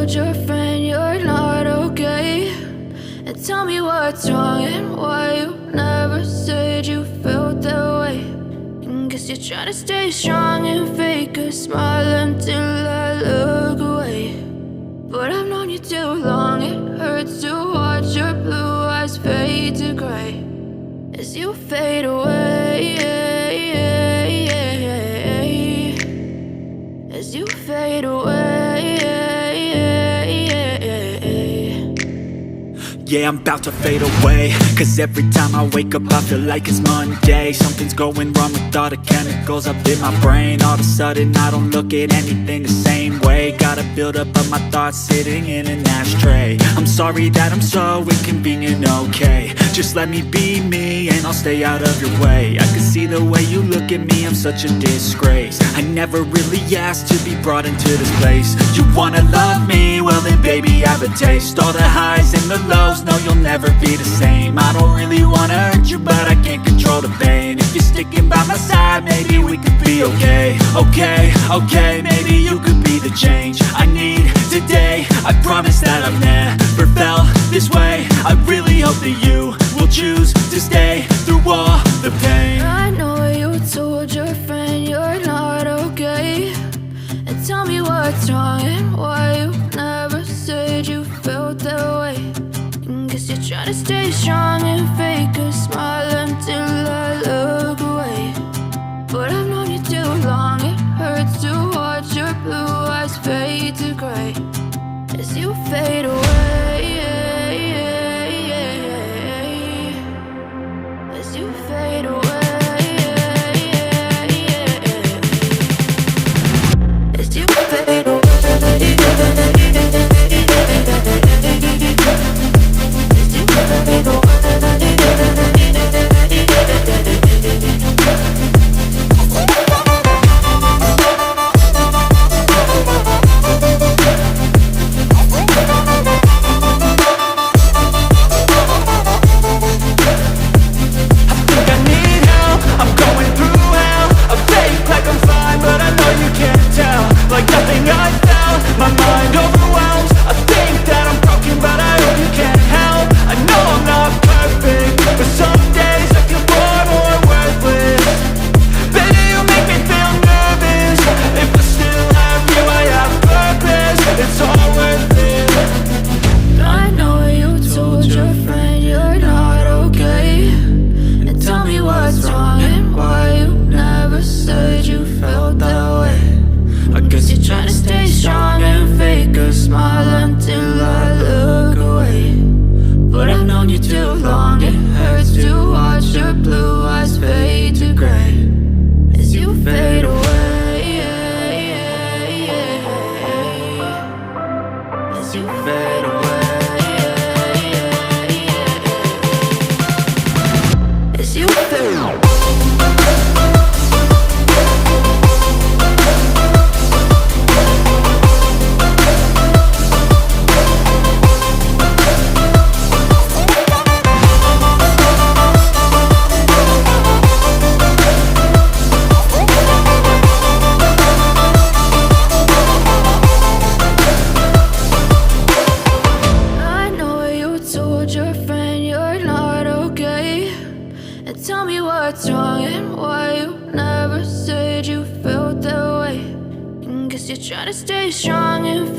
told your friend you're not okay? And tell me what's wrong and why you never said you felt that way. And guess you're trying to stay strong and fake a smile until I look away. But I've known you too long, it hurts to watch your blue eyes fade to gray as you fade away, as you fade away. Yeah, I'm about to fade away, cause every time I wake up I feel like it's Monday. Something's going wrong with all the chemicals up in my brain. All of a sudden I don't look at anything the same way. Got a buildup of my thoughts sitting in an ashtray. I'm sorry that I'm so inconvenient, okay? Just let me be me and I'll stay out of your way. I can see the way you look at me, I'm such a disgrace. I never really asked to be brought into this place. You wanna love me? Well then baby I have a taste. All the highs and the lows, no you'll never be the same. I don't really wanna hurt you but I can't control the pain. If you're sticking by my side maybe we could be okay. Okay, maybe you could be the change I need today. I promise that I've never felt this way. I really hope that you will choose to stay through all the pain. I know you told your friend you're not okay. And tell me what's wrong and why you never said you felt that way. And guess you're trying to stay strong and fake a smile until I look away. But I've known you too long, it hurts to watch your blue eyes fade to gray as you fade away, as you fade away, as you fade away. You're trying to stay strong and